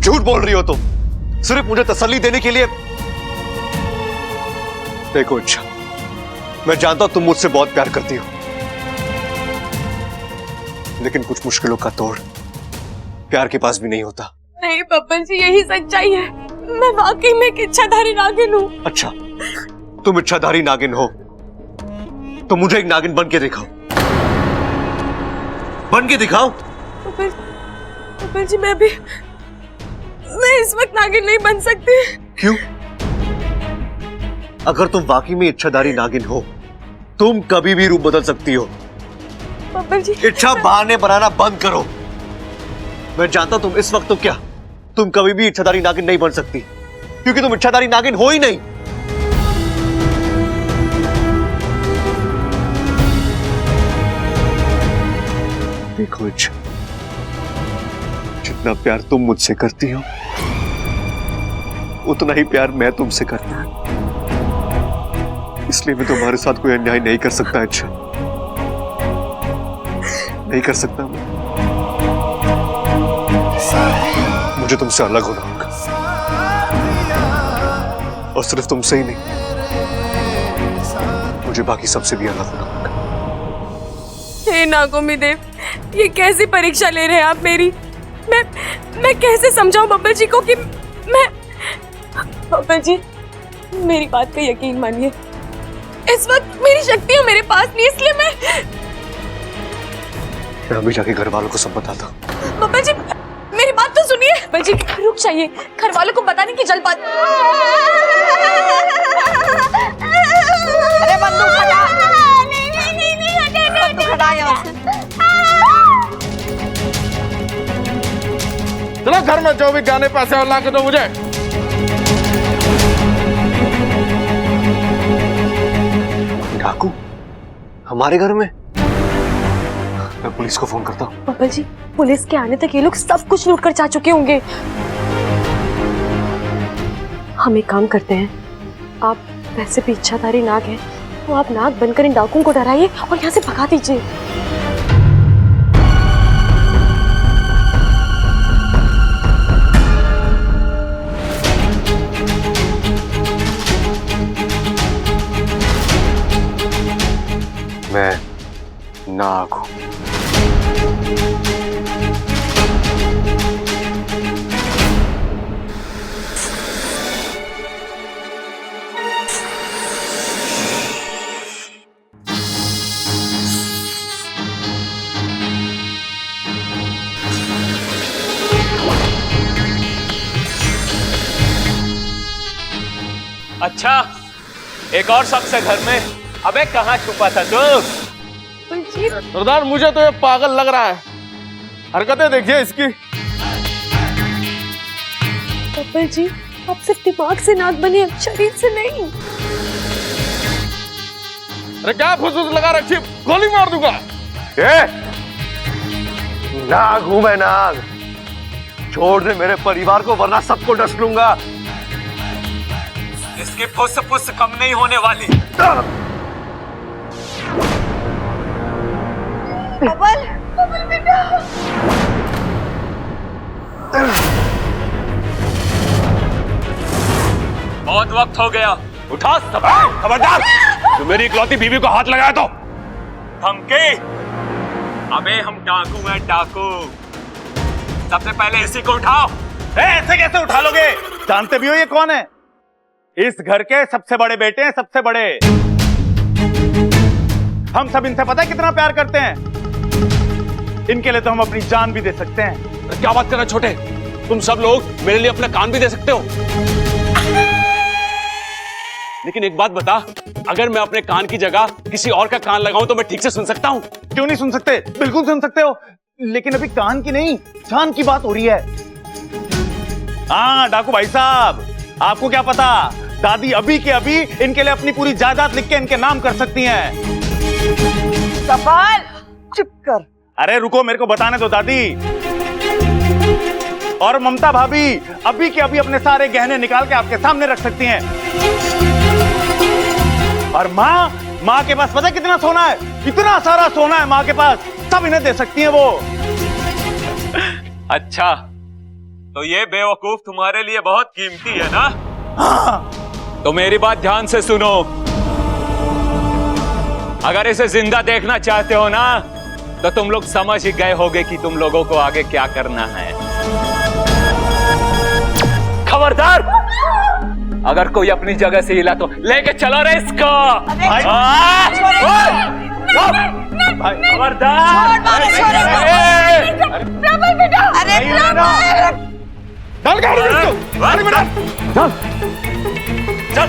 झूठ बोल रही हो तुम, सिर्फ मुझे तसल्ली देने के लिए। देखो इच्छा, मैं जानता हूं तुम मुझसे बहुत प्यार करती हो, लेकिन कुछ मुश्किलों का तोड़ प्यार के पास भी नहीं होता। नहीं बब्बन जी, यही सच्चाई है। मैं वाकई में एक इच्छाधारी नागिन हूँ। अच्छा, तुम इच्छाधारी नागिन हो तो मुझे एक नागिन बन के दिखाओ, बन के दिखाओ। बब्बन जी, मैं इस वक्त नागिन नहीं बन सकती। क्यों? अगर तुम वाकई में इच्छाधारी नागिन हो, तुम कभी भी रूप बदल सकती हो। बब्बन जी, इच्छा बहाने बनाना बंद करो। मैं जानता हूं तुम इस वक्त तो क्या, तुम कभी भी इच्छाधारी नागिन नहीं बन सकती, क्योंकि तुम इच्छाधारी नागिन हो ही नहीं। देखो इच्छा, जितना प्यार तुम मुझसे करती हो, उतना ही प्यार मैं तुमसे करता हूं। इसलिए मैं तुम्हारे साथ कोई अन्याय नहीं कर सकता इच्छा, नहीं कर सकता। मुझे तुमसे अलग होना होगा, और सिर्फ तुमसे ही नहीं, मुझे बाकी सबसे भी अलग होना होगा। हे नागोमी देव, ये कैसी परीक्षा ले रहे हैं आप मेरी? मैं कैसे समझाऊं बब्बर जी को कि मैं... बब्बर जी, मेरी बात का यकीन मानिए, इस वक्त मेरी शक्तियां मेरे पास नहीं, इसलिए मैं अभी जाके घर वालों को सब बताता हूं। बब्बर जी, मेरी बात तो सुनिए। बब्बर जी, रुक जाइए, घर वालों को बताने की जल्दबाजी। अरे बंदूक हटा। बंदूक हटा यहाँ से। चलो घर में जो भी गाने पैसे और ला के दो मुझे। डाकू हमारे घर में? मैं पुलिस को फोन करता हूँ। बब्बर जी, पुलिस के आने तक ये लोग सब कुछ लूट कर जा चुके होंगे। हम एक काम करते हैं, आप वैसे भी इच्छाधारी नाग हैं, तो आप नाग बनकर इन डाकुओं को डराइए और यहाँ से भगा दीजिए। मैं नाग हूं। अच्छा, एक और शख्स है घर में। अबे कहाँ छुपा था तू? सरदार, मुझे तो ये पागल लग रहा है, हरकतें देखिए इसकी। बब्बर जी, आप सिर्फ दिमाग से नाग बने, शरीर से नहीं। अरे क्या फुसफुस लगा रखी, गोली मार दूंगा। नाग हूं मैं, नाग। छोड़ दे मेरे परिवार को, वरना सबको डस लूंगा। इसकी फुस कम नहीं होने वाली। बबल, बबल बेटा। बहुत वक्त हो गया, उठा सब। खबरदार, तू मेरी इकलौती बीवी को हाथ लगाया तो धमकी। अबे हम डाकू हैं, डाकू। सबसे पहले इसी को उठाओ। ऐसे कैसे उठा लोगे? जानते भी हो ये कौन है? इस घर के सबसे बड़े बेटे हैं, सबसे बड़े। हम सब इनसे पता है कितना प्यार करते हैं। इनके लिए तो हम अपनी जान भी दे सकते हैं। क्या बात कर रहे छोटे? तुम सब लोग मेरे लिए अपना कान भी दे सकते हो। लेकिन एक बात बता, अगर मैं अपने कान की जगह किसी और का कान लगाऊं तो मैं ठीक से सुन सकता हूं? क्यों नहीं सुन सकते? बिल्कुल सुन सकते हो, लेकिन अभी कान की नहीं, जान की बात हो रही है। हाँ डाकू भाई साहब, आपको क्या पता, दादी अभी के अभी इनके लिए अपनी पूरी जायदाद लिख के इनके नाम कर सकती हैं। कपाल, चुप कर। अरे रुको, मेरे को बताने दो दादी। और ममता भाभी अभी के अभी अपने सारे गहने निकाल के आपके सामने रख सकती हैं। और माँ के पास पता है कितना सोना है? इतना सारा सोना है माँ के पास, सब इन्हें दे सकती हैं वो। अच्छा, तो ये बेवकूफ तुम्हारे लिए बहुत कीमती है ना? हाँ। तो मेरी बात ध्यान से सुनो। अगर इसे जिंदा देखना चाहते हो ना, तो तुम लोग समझ ही गए होगे कि तुम लोगों को आगे क्या करना है। खबरदार, अगर कोई अपनी जगह से हिला तो लेके चलो रे इसको। खबरदार। अरे डाल गाड़ी में इसको, गाड़ी में डाल। चल चल।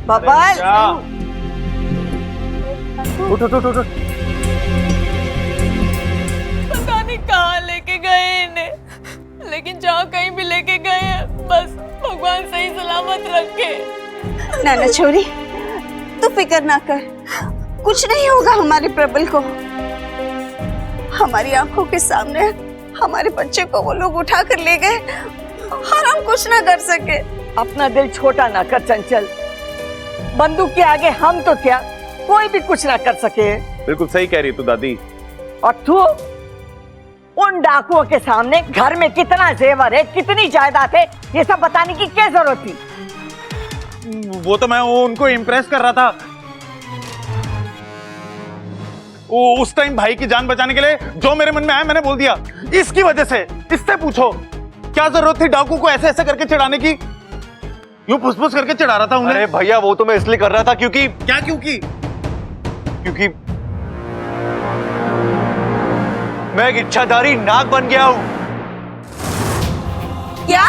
बबल, उठ उठ उठ उठ। पता नहीं कहाँ लेके गए इन्हें, लेकिन जहाँ कहीं भी लेके गए हैं, बस भगवान सही सलामत रखे। नाना छोरी, तू फिक्र ना कर, कुछ नहीं होगा हमारे प्रबल को। हमारी आंखों के सामने हमारे बच्चे को वो लोग उठा कर ले गए और हम कुछ ना कर सके। अपना दिल छोटा ना कर चंचल, बंदूक के आगे हम तो क्या, कोई भी कुछ ना कर सके। बिल्कुल सही कह रही तू दादी। और तू उन डाकुओं के सामने घर में कितना जेवर है, कितनी जायदाद है, ये सब बताने की क्या जरूरत थी? वो तो मैं उनको इम्प्रेस कर रहा था। उस टाइम भाई की जान बचाने के लिए जो मेरे मन में आया मैंने बोल दिया। इसकी वजह से, इससे पूछो क्या जरूरत थी डाकू को ऐसे ऐसे करके चढ़ाने की? यूं फुसफुस करके चढ़ा रहा था उन्हें। अरे भैया, वो तो मैं इसलिए कर रहा था क्योंकि मैं एक इच्छाधारी नाग बन गया हूं। क्या?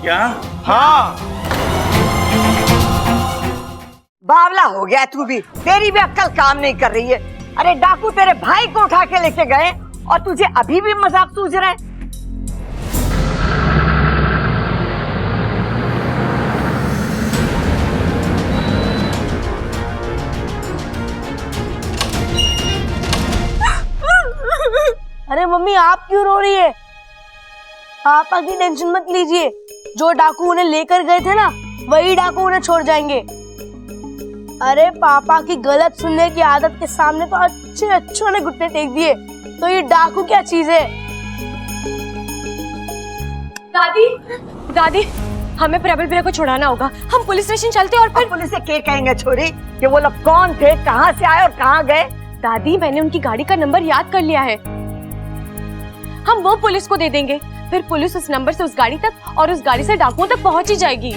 क्या? हाँ। बावला हो गया तू भी, तेरी भी अक्ल काम नहीं कर रही है। अरे डाकू तेरे भाई को उठा के लेके गए और तुझे अभी भी मजाक सूझ रहा है? अरे मम्मी, आप क्यों रो रही है? पापा की टेंशन मत लीजिए, जो डाकू उन्हें लेकर गए थे ना, वही डाकू उन्हें छोड़ जाएंगे। अरे पापा की गलत सुनने की आदत के सामने तो अच्छे अच्छों ने घुटने टेक दिए, तो ये डाकू क्या चीज है? दादी, दादी, हमें प्रबल भैया को छुड़ाना होगा। हम पुलिस स्टेशन चलते और फिर पुलिस से क्या कहेंगे छोरी कि वो लोग कौन थे, कहाँ से आए और कहाँ गए? दादी, मैंने उनकी गाड़ी का नंबर याद कर लिया है, हम वो पुलिस को दे देंगे, फिर पुलिस उस नंबर से उस गाड़ी तक और उस गाड़ी से डाकुओं तक पहुंच ही जाएगी।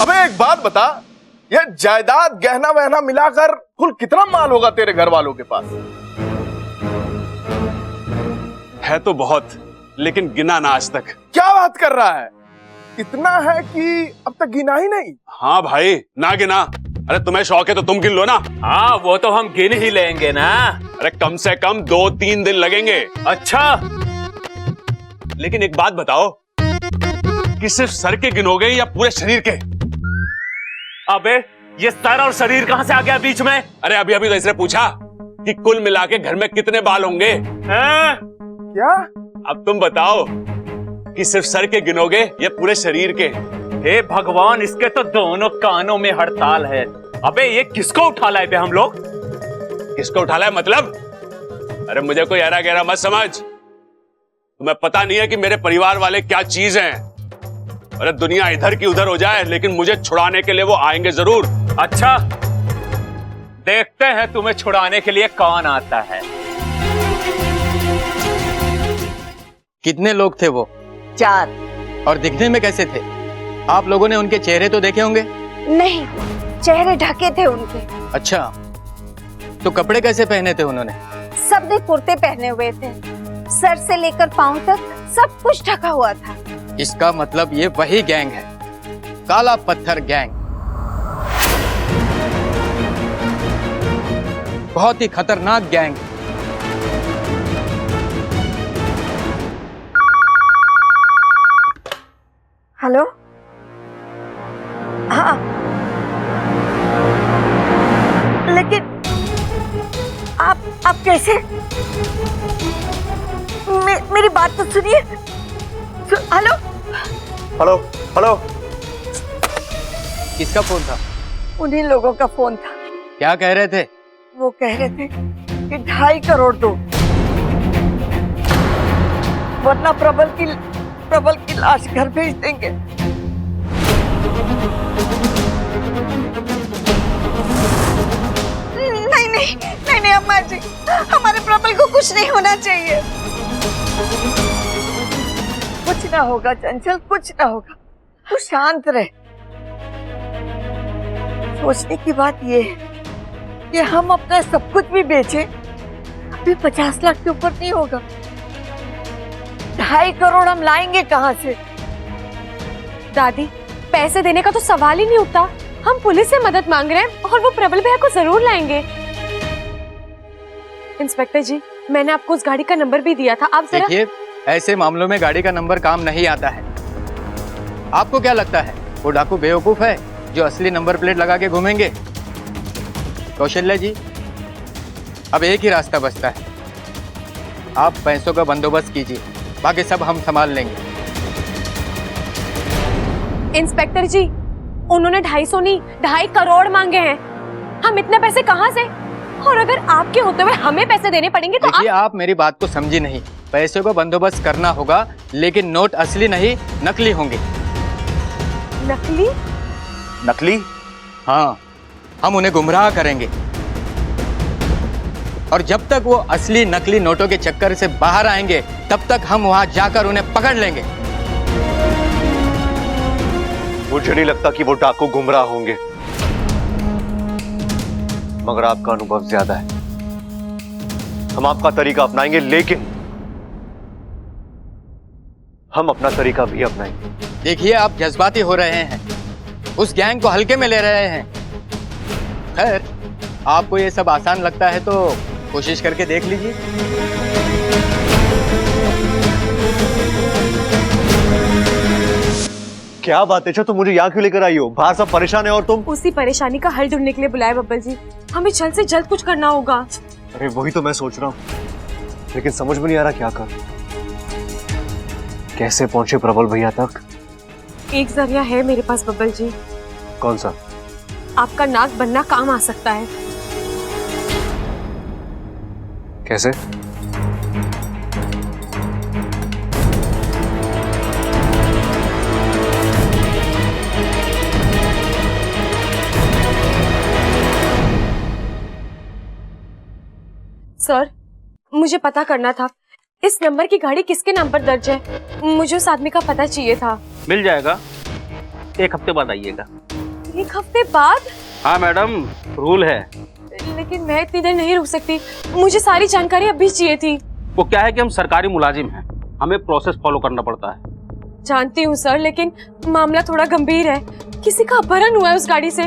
अबे एक बात बता, ये जायदाद गहना वहना मिलाकर कुल कितना माल होगा तेरे घर वालों के पास? है तो बहुत, लेकिन गिना ना आज तक। क्या बात कर रहा है? इतना है कि अब तक गिना ही नहीं? हाँ भाई, ना गिना। अरे तुम्हें शौक है तो तुम गिन लो ना। हाँ, वो तो हम गिन ही लेंगे ना। अरे कम से कम 2-3 दिन लगेंगे। अच्छा, लेकिन एक बात बताओ कि सिर्फ सर के गिनोगे या पूरे शरीर के? अबे ये सर और शरीर कहाँ से आ गया बीच में? अरे अभी अभी तो इसने पूछा कि कुल मिला के घर में कितने बाल होंगे। हैं? क्या? अब तुम बताओ कि सिर्फ सर के गिनोगे या पूरे शरीर के? हे भगवान, इसके तो दोनों कानों में हड़ताल है। अबे ये किसको उठा लाए बे हम लोग? किसको उठा लाए मतलब? अरे मुझे कोई ऐरा गहरा मत समझ। तुम्हें पता नहीं है कि मेरे परिवार वाले क्या चीज हैं। अरे दुनिया इधर की उधर हो जाए, लेकिन मुझे छुड़ाने के लिए वो आएंगे जरूर। अच्छा, देखते हैं तुम्हें छुड़ाने के लिए कौन आता है। कितने लोग थे वो? 4। और दिखने में कैसे थे? आप लोगों ने उनके चेहरे तो देखे होंगे? नहीं, चेहरे ढके थे उनके। अच्छा, तो कपड़े कैसे पहने थे उन्होंने? सबने कुर्ते पहने हुए थे, सर से लेकर पांव तक सब कुछ ढका हुआ था। इसका मतलब ये वही गैंग है, काला पत्थर गैंग। बहुत ही खतरनाक गैंग। हेलो, हाँ, लेकिन आप कैसे? मेरी बात तो सुनिए। हेलो, हेलो हेलो, किसका फोन था? उन्हीं लोगों का फोन था। क्या कह रहे थे? वो कह रहे थे कि 2.5 करोड़ दो, वरना प्रबल की लाश घर भेज देंगे। नहीं अम्मा जी, हमारे प्रबल को कुछ नहीं होना चाहिए। कुछ ना होगा चंचल, कुछ ना होगा, तू शांत रह। सोचने की बात ये है कि हम अपना सब कुछ भी बेचे, अभी 50 लाख के ऊपर नहीं होगा। 2.5 करोड़ हम लाएंगे कहाँ से? दादी, पैसे देने का तो सवाल ही नहीं उठता। हम पुलिस से मदद मांग रहे हैं और वो प्रबल भैया को जरूर लाएंगे। इंस्पेक्टर जी, मैंने आपको उस गाड़ी का नंबर भी दिया था, आप जरा देखिए, ऐसे मामलों में गाड़ी का नंबर काम नहीं आता है। आपको क्या लगता है वो डाकू बेवकूफ है जो असली नंबर प्लेट लगा के घूमेंगे? कौशल्या जी, अब एक ही रास्ता बचता है, आप पैसों का बंदोबस्त कीजिए, बाकी सब हम संभाल लेंगे। इंस्पेक्टर जी, उन्होंने 250 नहीं 2.5 करोड़ मांगे हैं। हम इतने पैसे कहाँ से? और अगर आपके होते हुए हमें पैसे देने पड़ेंगे तो देखिए, आप मेरी बात को समझी नहीं। पैसों का बंदोबस्त करना होगा, लेकिन नोट असली नहीं नकली होंगे। नकली? नकली? हाँ, हम उन्हें गुमराह करेंगे और जब तक वो असली नकली नोटों के चक्कर से बाहर आएंगे, तब तक हम वहां जाकर उन्हें पकड़ लेंगे। मुझे नहीं लगता कि वो डाकू गुमराह होंगे, मगर आपका अनुभव ज्यादा है। हम आपका तरीका अपनाएंगे, लेकिन हम अपना तरीका भी अपनाएंगे। देखिए, आप जज्बाती हो रहे हैं, उस गैंग को हल्के में ले रहे हैं। खैर, आपको ये सब आसान लगता है तो कोशिश करके देख लीजिए। क्या बात है, अच्छा तुम मुझे यहाँ क्यों लेकर आई हो? बाहर सब परेशान है और तुम? उसी परेशानी का हल ढूंढने के लिए बुलाया बब्बल जी। हमें जल्द से जल्द कुछ करना होगा। अरे वही तो मैं सोच रहा हूँ, लेकिन समझ में नहीं आ रहा क्या कर। कैसे पहुंचे प्रबल भैया तक? एक जरिया है मेरे पास बब्बल जी। कौन सा? आपका नाक बनना काम आ सकता है। कैसे? सर, मुझे पता करना था इस नंबर की गाड़ी किसके नाम पर दर्ज है। मुझे उस आदमी का पता चाहिए था। मिल जाएगा, 1 हफ्ते बाद आइएगा। 1 हफ्ते बाद? हाँ मैडम, रूल है। लेकिन मैं इतनी देर नहीं रुक सकती, मुझे सारी जानकारी अभी चाहिए थी। वो क्या है कि हम सरकारी मुलाजिम हैं, हमें प्रोसेस फॉलो करना पड़ता है। जानती हूँ सर, लेकिन मामला थोड़ा गंभीर है। किसी का अपहरण हुआ है उस गाड़ी से,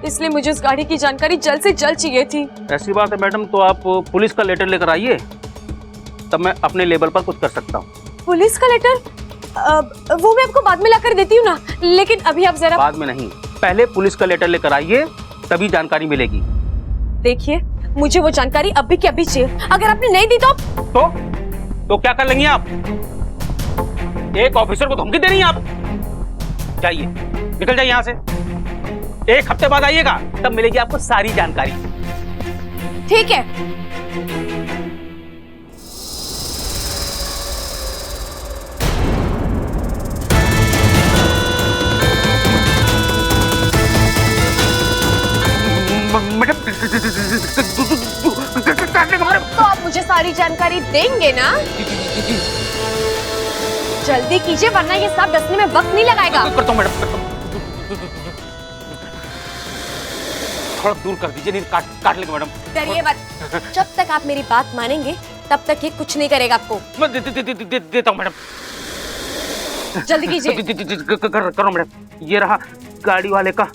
इसलिए मुझे उस गाड़ी की जानकारी जल्द से जल्द चाहिए थी। ऐसी बात है मैडम, तो आप पुलिस का लेटर लेकर आइए, तब मैं अपने लेवल पर कुछ कर सकता हूँ। पुलिस का लेटर? वो मैं आपको बाद में लाकर देती हूँ ना, लेकिन अभी आप जरा। बाद में नहीं, पहले पुलिस का लेटर लेकर आइए, तभी जानकारी मिलेगी। देखिए, मुझे वो जानकारी अभी के अभी चाहिए। अगर आपने नहीं दी तो क्या कर लेंगी आप? एक ऑफिसर को धमकी दे रही हैं आप? जाइए, निकल जाइए यहाँ से। 1 हफ्ते बाद आइएगा, तब मिलेगी आपको सारी जानकारी। ठीक है। तो आप मुझे सारी जानकारी देंगे ना? जल्दी कीजिए, वरना ये सब डसने में वक्त नहीं लगाएगा। करता हूं मैडम, करता हूं। थोड़ा दूर कर दीजिए, नहीं काट लेंगे मैडम। डरिए मत, जब तक आप मेरी बात मानेंगे तब तक ये कुछ नहीं करेगा आपको। मैं देता हूँ मैडम। जल्दी कीजिए। करो मैडम। ये रहा गाड़ी वाले का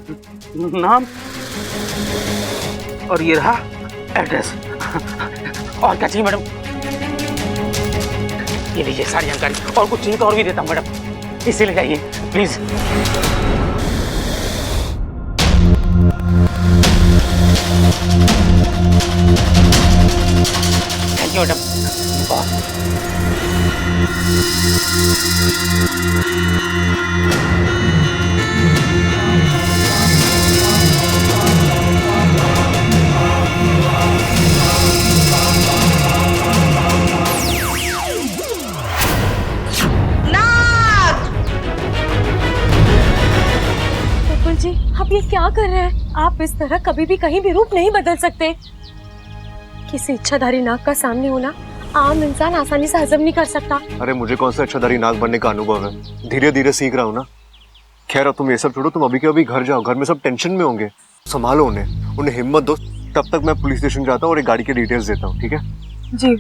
नाम और ये रहा एड्रेस। और क्या चाहिए मैडम? ये लीजिए सारी जानकारी, और कुछ चाहिए तो और भी देता हूँ मैडम, इसे ले जाइए प्लीज। Thank you madam. आप ये क्या कर रहे हैं? आप इस तरह कभी भी कहीं भी रूप नहीं बदल सकते। किसी इच्छाधारी नाग का सामने होना आम इंसान आसानी से हजम नहीं कर सकता। अरे मुझे कौन सा इच्छाधारी नाग बनने का अनुभव है, धीरे धीरे सीख रहा हूँ ना। खैर अब तुम ये सब छोड़ो, तुम अभी के अभी घर जाओ, घर में सब टेंशन में होंगे, संभालो उन्हें हिम्मत दो। तब तक मैं पुलिस स्टेशन जाता हूँ और एक गाड़ी के डिटेल्स देता हूँ, ठीक है? जी।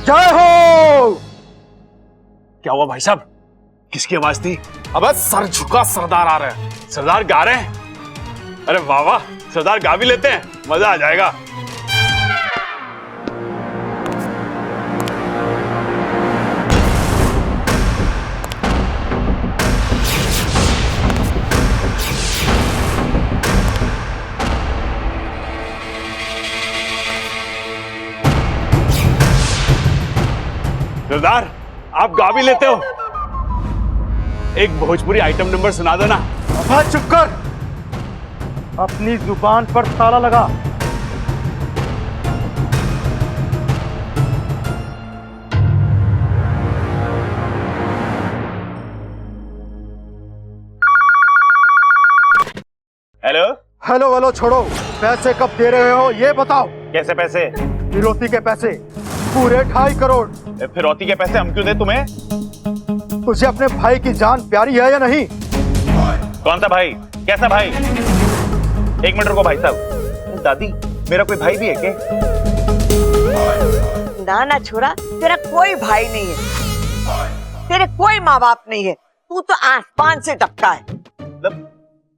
जय हो। क्या हुआ भाई साहब, किसकी आवाज थी? अबे सर झुका सरदार आ रहे हैं। सरदार गा रहे हैं? अरे वाह वाह, सरदार गा भी लेते हैं, मजा आ जाएगा। सरदार आप गा भी लेते हो? एक भोजपुरी आइटम नंबर सुना दो ना। अब चुप कर, अपनी जुबान पर ताला लगा। हेलो हेलो हेलो छोड़ो, पैसे कब दे रहे हो ये बताओ। कैसे पैसे? फिरौती के पैसे पूरे 2.5 करोड़। फिरौती के पैसे हम क्यों दे तुम्हें? तुझे अपने भाई की जान प्यारी है या नहीं? कौन सा भाई, कैसा भाई? एक मिनट रुको भाई साहब। दादी मेरा कोई भाई भी है क्या? ना ना छोरा, तेरा कोई भाई नहीं है, तेरे कोई माँ बाप नहीं है, तू तो आसमान से टपका है।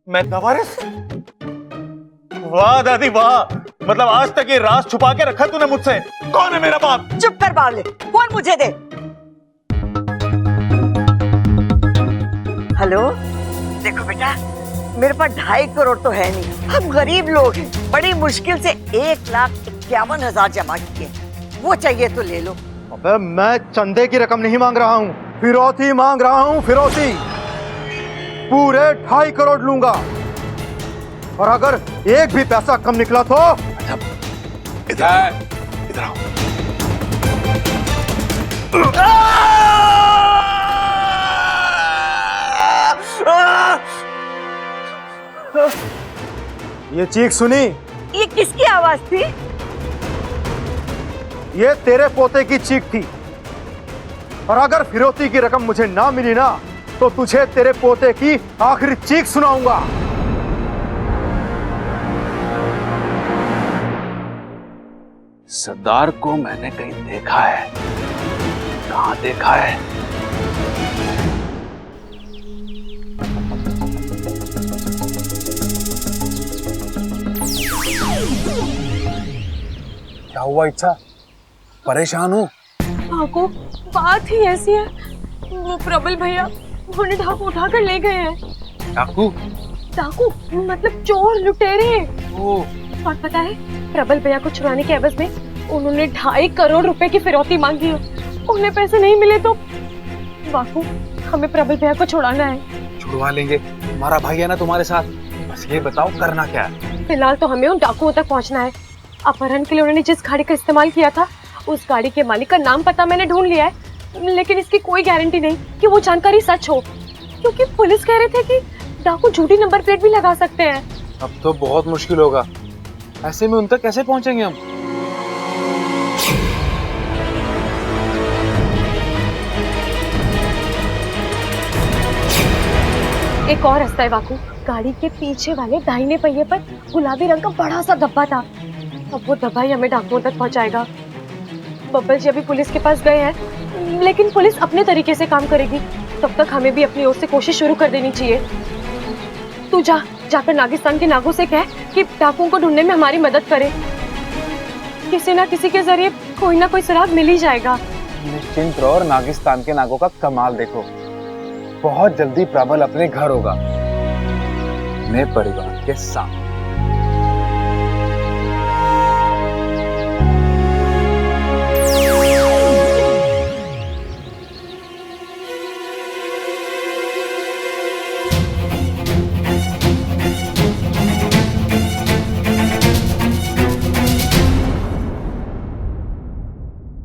मैं नवारिस? वाह दादी वाह, मतलब आज तक ये राज छुपा के रखा तूने मुझसे। कौन है मेरा बाप? चुप कर बावले, कौन मुझे दे। हेलो, देखो बेटा, मेरे पास 2.5 करोड़ तो है नहीं, हम गरीब लोग हैं, बड़ी मुश्किल से 1,51,000 जमा किए, वो चाहिए तो ले लो। अबे मैं चंदे की रकम नहीं मांग रहा हूँ, फिरौती मांग रहा हूँ, फिरौती। पूरे 2.5 करोड़ लूंगा, और अगर एक भी पैसा कम निकला तो इधर आओ। ये चीख सुनी? ये किसकी आवाज थी? ये तेरे पोते की चीख थी, और अगर फिरौती की रकम मुझे ना मिली ना, तो तुझे तेरे पोते की आखिरी चीख सुनाऊंगा। सरदार को मैंने कहीं देखा है, कहां देखा है? क्या हुआ इच्छा, परेशान हो? डाकू, बात ही ऐसी है, वो प्रबल भैया उन्हें डाकू उठा कर ले गए हैं। डाकू? डाकू मतलब चोर, लुटेरे। ओह। और पता है, प्रबल भैया को छुड़ाने के एवज में उन्होंने 2.5 करोड़ रुपए की फिरौती मांगी है। उन्हें पैसे नहीं मिले तो बाकू, हमें प्रबल भैया को छुड़ाना है। छुड़वा लेंगे, हमारा भाई है ना तुम्हारे साथ, बस ये बताओ करना क्या है। फिलहाल तो हमें उन डाकुओं तक पहुंचना है। अपहरण के लिए उन्होंने जिस गाड़ी का इस्तेमाल किया था, उस गाड़ी के मालिक का नाम पता मैंने ढूंढ लिया है, लेकिन इसकी कोई गारंटी नहीं कि वो जानकारी सच हो, क्योंकि पुलिस कह रहे थे कि डाकू झूठी नंबर प्लेट भी लगा सकते हैं। अब तो बहुत मुश्किल होगा, ऐसे में उन तक कैसे पहुंचेंगे हम? एक और रास्ता है वाकू, गाड़ी के पीछे वाले दाहिने पहिए पर गुलाबी रंग का बड़ा सा डब्बा था। अब वो डब्बा ही हमें डाकुओं तक पहुंचाएगा। बब्बल जी अभी पुलिस के पास गए हैं, लेकिन पुलिस अपने तरीके से काम करेगी, तब तक हमें भी अपनी ओर से कोशिश शुरू कर देनी चाहिए। तू जाकर नागिस्तान के नागों से कह कि डाकुओं को ढूंढने में हमारी मदद करे। किसी ना किसी के जरिए कोई ना कोई सुराग मिल ही जाएगा। निश्चिंत रहो और नागिस्तान के नागों का कमाल देखो, बहुत जल्दी प्रबल अपने घर होगा, अपने परिवार के साथ।